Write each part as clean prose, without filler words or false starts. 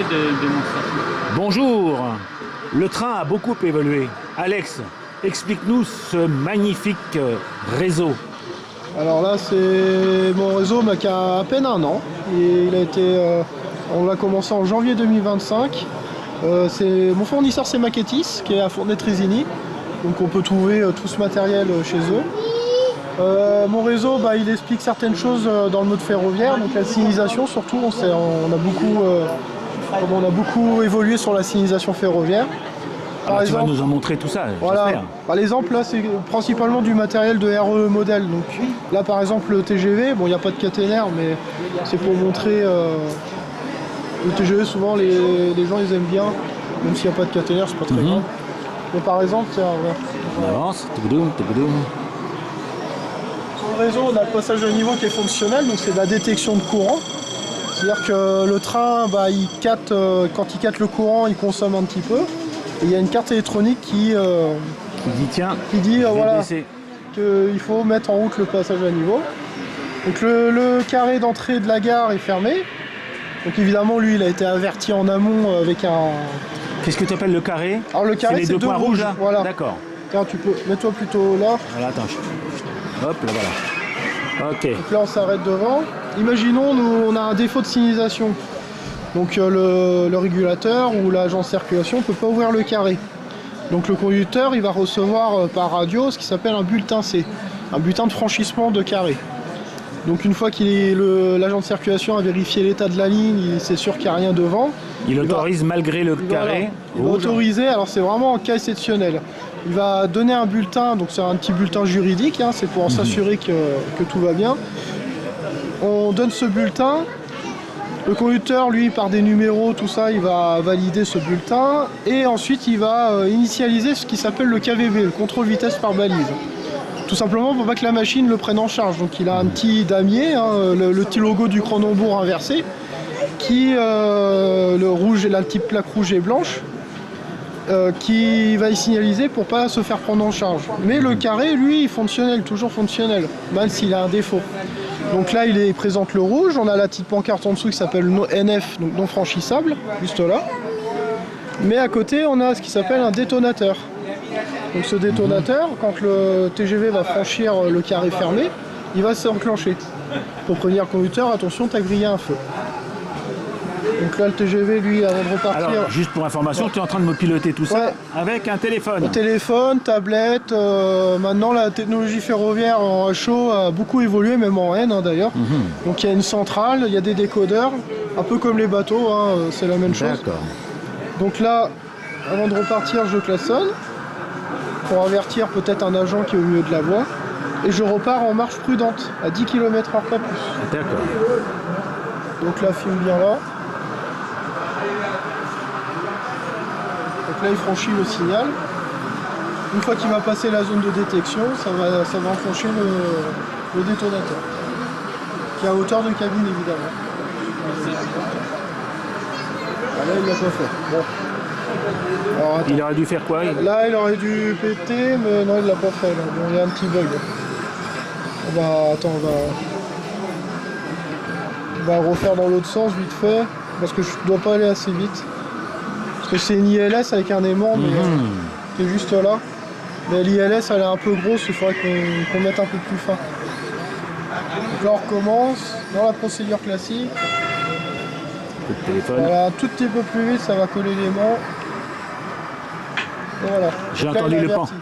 démonstration. Bonjour. Le train a beaucoup évolué. Alex, explique-nous ce magnifique réseau. Alors là, c'est mon réseau qui a à peine un an. Et il a été, on l'a commencé en janvier 2025. Mon fournisseur, c'est Maquettis, qui est à Fournet-Trésigny. Donc on peut trouver tout ce matériel chez eux. Mon réseau, il explique certaines choses dans le mode ferroviaire, donc la signalisation surtout. On a beaucoup évolué sur la signalisation ferroviaire. Par exemple, tu vas nous en montrer tout ça. Voilà. Par exemple, là, c'est principalement du matériel de RE modèle. Donc là, par exemple, le TGV, bon, il n'y a pas de caténaire, mais c'est pour montrer. Le TGV, souvent, les gens, ils aiment bien, même s'il n'y a pas de caténaire, c'est pas très grave. Mais par exemple, tiens, on avance. Tougoudou. Sur le réseau, on a le passage à niveau qui est fonctionnel, donc c'est de la détection de courant. C'est-à-dire que le train, il capte, quand il capte le courant, il consomme un petit peu. Et il y a une carte électronique qui dit voilà, qu'il faut mettre en route le passage à niveau. Donc le carré d'entrée de la gare est fermé. Donc évidemment, lui, il a été averti en amont avec un... Qu'est-ce que tu appelles le carré? Alors le carré, c'est les deux points rouges là. Voilà. D'accord. Tiens, tu peux, mets-toi plutôt là. Voilà, attends. Hop, là voilà. Ok. Donc là, on s'arrête devant. Imaginons, nous, on a un défaut de signalisation. Donc le régulateur ou l'agent de circulation ne peut pas ouvrir le carré. Donc le conducteur, il va recevoir par radio ce qui s'appelle un bulletin C, un bulletin de franchissement de carré. Donc une fois que l'agent de circulation a vérifié l'état de la ligne, il c'est sûr qu'il n'y a rien devant. Il autorise malgré le carré. Il va autoriser, alors c'est vraiment en cas exceptionnel. Il va donner un bulletin, donc c'est un petit bulletin juridique, c'est pour s'assurer que tout va bien. On donne ce bulletin. Le conducteur, lui, par des numéros, tout ça, il va valider ce bulletin et ensuite il va initialiser ce qui s'appelle le KVB, le contrôle vitesse par balise. Tout simplement pour pas que la machine le prenne en charge. Donc il a un petit damier, le petit logo du Cronenbourg inversé, qui, le rouge et la petite plaque rouge et blanche, qui va y signaliser pour pas se faire prendre en charge. Mais le carré, lui, est fonctionnel, toujours fonctionnel, même s'il a un défaut. Donc là, il présente le rouge, on a la petite pancarte en dessous qui s'appelle NF, donc non franchissable, juste là. Mais à côté, on a ce qui s'appelle un détonateur. Donc ce détonateur, quand le TGV va franchir le carré fermé, il va s'enclencher. Pour prévenir le conducteur, attention, t'as grillé un feu. Donc là, le TGV, lui, avant de repartir... Alors, juste pour information, tu es en train de me piloter tout ça avec un téléphone. Un téléphone, tablette, maintenant la technologie ferroviaire en HO a beaucoup évolué, même en N d'ailleurs. Donc il y a une centrale, il y a des décodeurs, un peu comme les bateaux, c'est la même chose. D'accord. Donc là, avant de repartir, je klaxonne pour avertir peut-être un agent qui est au milieu de la voie. Et je repars en marche prudente, à 10 km/h pas plus. D'accord. Donc là, filme bien là. Donc là, il franchit le signal. Une fois qu'il va passer la zone de détection, ça va enclencher le détonateur. Qui est à hauteur de cabine, évidemment. Ah, là, il l'a pas fait. Bon. Alors, il aurait dû faire quoi? Là, il aurait dû péter, mais non, il l'a pas fait. Là. Bon, il y a un petit bug. On va refaire dans l'autre sens, vite fait, parce que je dois pas aller assez vite. Parce que c'est une ILS avec un aimant, mais qui est juste là. Mais l'ILS, elle est un peu grosse, il faudrait qu'on mette un peu plus fin. Donc là, on recommence dans la procédure classique. Voilà, un tout petit peu plus vite, ça va coller l'aimant. Et voilà. J'ai Donc là, entendu il le pan. averti.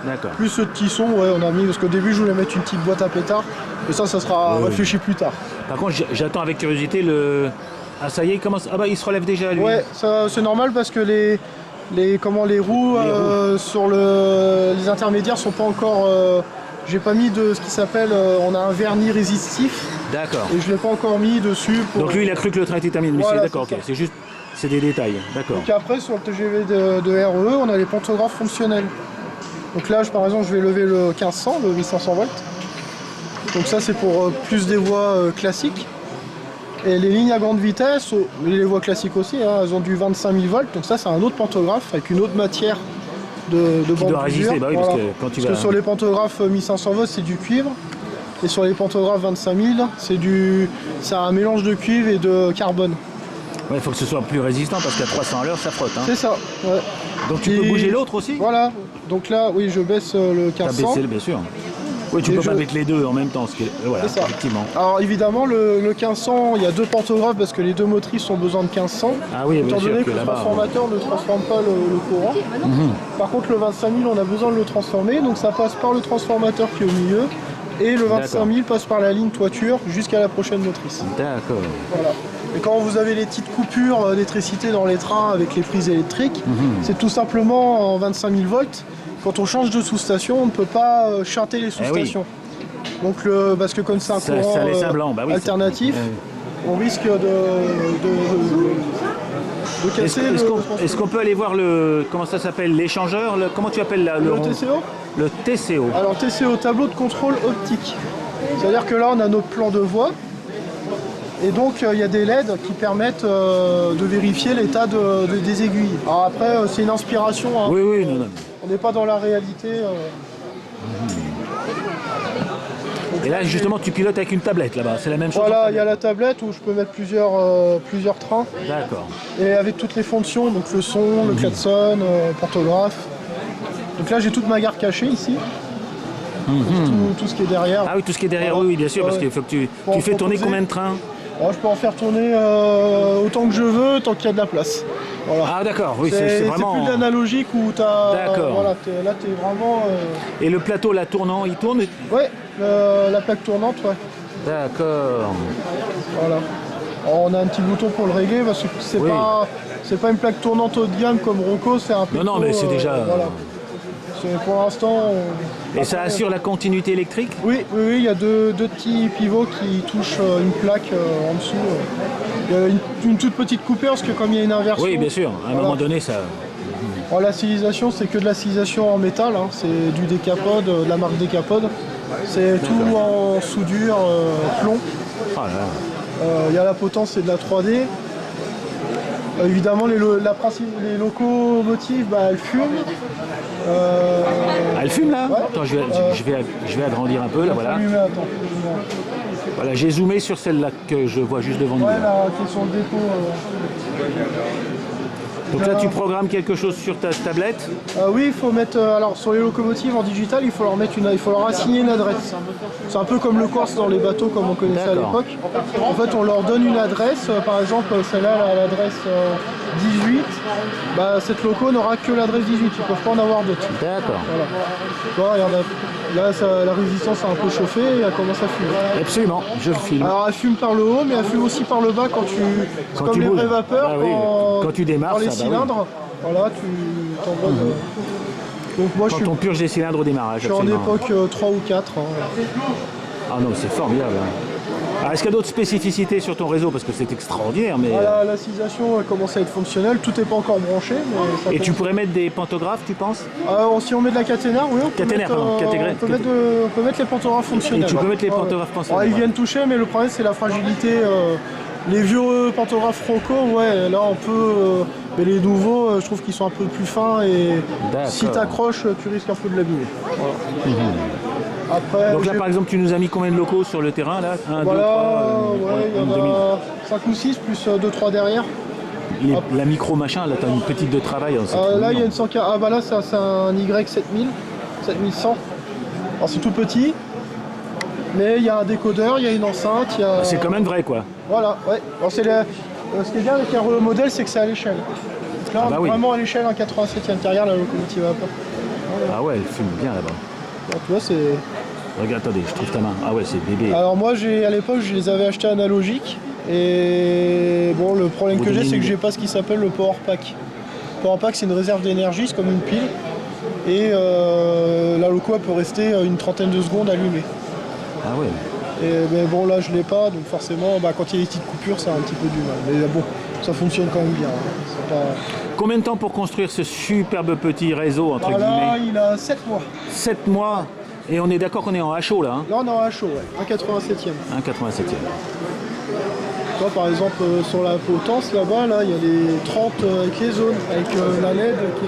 D'accord. Plus ce petit son, on a mis, parce qu'au début, je voulais mettre une petite boîte à pétard. Et ça sera réfléchi plus tard. Par contre, j'attends avec curiosité le... Ah ça y est, il commence... Ah il se relève déjà lui. Ouais, c'est normal parce que les roues sur les intermédiaires sont pas encore... j'ai pas mis de ce qui s'appelle... on a un vernis résistif. D'accord. Et je l'ai pas encore mis dessus. Donc lui, il a cru que le train était terminé. Voilà, d'accord, ok. C'est juste... C'est des détails. D'accord. Donc après, sur le TGV de RE, on a les pantographes fonctionnels. Donc là, par exemple, je vais lever le 1500, le 1500 volts. Donc ça, c'est pour plus des voies classiques. Et les lignes à grande vitesse, les voies classiques aussi, elles ont du 25 000 volts. Donc ça, c'est un autre pantographe avec une autre matière de bande doit résister, d'usure. oui, Voilà. parce que que sur les pantographes 1500 volts, c'est du cuivre. Et sur les pantographes 25 000, c'est un mélange de cuivre et de carbone. Ouais, il faut que ce soit plus résistant parce qu'à 300 à l'heure, ça frotte. Hein. C'est ça, ouais. Donc tu peux bouger l'autre aussi? Voilà, donc là, oui, je baisse le T'as 1500. baissé, bien sûr. Oui, tu peux pas mettre les deux en même temps. Voilà, C'est ça. effectivement. Alors évidemment, le 1500, il y a deux pantographes parce que les deux motrices ont besoin de 1500. Ah oui, bien étant sûr donné que que le là-bas, transformateur ne transforme pas le courant. Par contre, le 25 000, on a besoin de le transformer. Donc ça passe par le transformateur qui est au milieu. Et le 25 000 passe par la ligne toiture jusqu'à la prochaine motrice. D'accord. Voilà. Et quand vous avez les petites coupures d'électricité dans les trains avec les prises électriques, c'est tout simplement en 25 000 volts. Quand on change de sous-station, on ne peut pas chanter les sous-stations. Donc parce que comme c'est un courant ça laisse un blanc. Bah oui, alternatif, on risque de casser Est-ce qu'on peut aller voir comment ça s'appelle, l'échangeur, comment tu appelles le TCO. Le TCO. Alors TCO, tableau de contrôle optique. C'est-à-dire que là on a notre plan de voie. Et donc il y a des LED qui permettent de vérifier l'état des aiguilles. Alors après c'est une inspiration. Hein. Oui, non. On n'est pas dans la réalité. Et là justement tu pilotes avec une tablette là-bas, c'est la même chose? Voilà, il y a la tablette où je peux mettre plusieurs trains. D'accord. Et avec toutes les fonctions, donc le son, le klaxon, pantographe. Donc là j'ai toute ma gare cachée ici. Tout ce qui est derrière. Ah oui, tout ce qui est derrière, oui, bien sûr, parce qu'il faut que tu fais tourner combien de trains? Alors, je peux en faire tourner autant que je veux, tant qu'il y a de la place. Voilà. Ah d'accord, oui, c'est vraiment... C'est plus de l'analogique où tu as... D'accord. Voilà, là tu es vraiment... Et le plateau, là, tournant, il tourne? Ouais, la plaque tournante, ouais. D'accord. Voilà. Alors, on a un petit bouton pour le régler parce que c'est pas une plaque tournante haut de gamme comme Rocco, c'est un peu... Non, mais c'est déjà... Voilà. Pour l'instant... Et ça assure la continuité électrique? Oui, il y a deux petits pivots qui touchent une plaque en dessous. Il y a une toute petite coupure parce que comme il y a une inversion... Oui, bien sûr, à un moment donné, ça... Alors, la silisation, c'est que de la silisation en métal, hein. C'est du Decapod, de la marque Decapod. C'est tout en soudure, plomb. Ah là. Il y a la potence, c'est de la 3D. Évidemment, les locomotives, elles fument. Elle fume là? Ouais. Attends, je vais agrandir un peu là, voilà. Attends. Voilà, j'ai zoomé sur celle-là que je vois juste devant nous. Ouais, là, qui est sur le dépôt. Donc là, tu programmes quelque chose sur ta tablette? Oui, il faut mettre. Alors, sur les locomotives en digital, il faut leur assigner une adresse. C'est un peu comme le Corse dans les bateaux, comme on connaissait à l'époque. En fait, on leur donne une adresse. Par exemple, celle-là, l'adresse 18. Cette loco n'aura que l'adresse 18. Ils ne peuvent pas en avoir d'autres. D'accord. Voilà. Tu vois, regarde, là, la résistance a un peu chauffé et elle commence à fumer. Absolument, je le filme. Alors, elle fume par le haut, mais elle fume aussi par le bas quand comme les vraies vapeurs. Ah oui, quand tu démarres, dans les ça, cylindres, voilà, tu t'envoies Donc moi quand on purge des cylindres au démarrage. je suis en époque 3 ou 4. Ah non, c'est formidable. Alors, est-ce qu'il y a d'autres spécificités sur ton réseau? Parce que c'est extraordinaire. Mais... Voilà, la silisation commence à être fonctionnelle, tout n'est pas encore branché. Mais et tu pourrais mettre des pantographes, tu penses? Si on met de la caténaire, oui, on peut mettre les pantographes fonctionnels. Et tu peux mettre les pantographes fonctionnels. Ils viennent toucher, mais le problème c'est la fragilité. Les vieux pantographes Rocco, ouais, là on peut... mais les nouveaux, je trouve qu'ils sont un peu plus fins et si tu accroches, tu risques un peu de l'abîmer. Voilà. Après, donc là par exemple tu nous as mis combien de locaux sur le terrain là? 1, 2, 3, il y en a 5 ou 6 plus 2-3 derrière. La micro machin, là tu as une petite de travail. Là il y a une 100K, là c'est un Y7000, 7100. Alors c'est tout petit, mais il y a un décodeur, il y a une enceinte. C'est quand même vrai quoi. Voilà, ouais. Alors ce qui est bien avec un modèle, c'est que c'est à l'échelle. Donc là on est vraiment à l'échelle, en 87e derrière la locomotive à vapeur. Voilà. Ah ouais, elle fume bien là-bas. Tu vois, c'est... Regarde, attendez, je trouve ta main. Ah ouais, c'est bébé. Alors moi, à l'époque, je les avais achetés analogiques. Et bon, le problème que j'ai, c'est que j'ai pas ce qui s'appelle le Power Pack. Le Power Pack, c'est une réserve d'énergie, c'est comme une pile. Et la loco, elle peut rester une trentaine de secondes allumée. Ah ouais. Mais bon, là, je l'ai pas, donc forcément, quand il y a des petites coupures, ça a un petit peu du mal. Mais bon, ça fonctionne quand même bien. Hein. Combien de temps pour construire ce superbe petit réseau, entre guillemets? Là, il a 7 mois. 7 mois. Et on est d'accord qu'on est en HO là, hein? Là, on est en HO, ouais. 1,87e. 1,87e. Toi, par exemple, sur la potence, là-bas, là, il y a les 30 avec les zones, avec la LED qui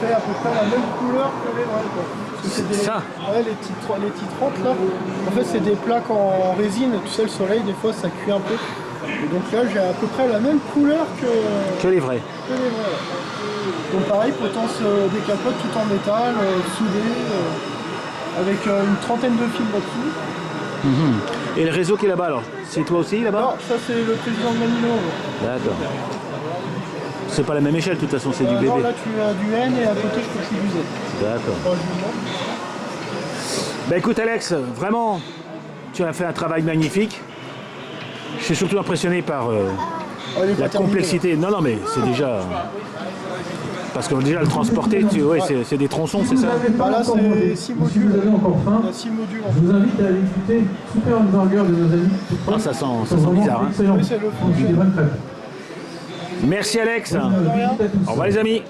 fait à peu près la même couleur que les vraies, quoi. C'est ça. Ouais, les petits 30 là, en fait c'est des plaques en résine, tu sais le soleil des fois ça cuit un peu. Et donc là, j'ai à peu près la même couleur que les vrais. les vrais. Ouais. Donc pareil, potence décapote tout en métal, soudé, avec une trentaine de fils là-dessus. Et le réseau qui est là-bas alors, c'est toi aussi là-bas? Non, ça c'est le président de Manilo. D'accord. C'est pas la même échelle de toute façon, c'est du bébé. Non, là tu as du N et à côté je crois que c'est du Z. D'accord. Enfin, je vous montre. Bah écoute Alex, vraiment, tu as fait un travail magnifique. Je suis surtout impressionné par Elle est pas la terminée. complexité. Non, mais c'est déjà... Parce que déjà le transporter, ouais, c'est des tronçons, c'est ça? Ah, là c'est 6 modules. Vous avez encore faim. Il y a 6 modules en Je vous invite à aller goûter super hamburger de nos amis. Ah, ça sent bizarre. Hein. Excellent. fait. C'est le Des fond. vraies crêpes. Merci Alex. Bonne visite à tous. Au revoir les amis.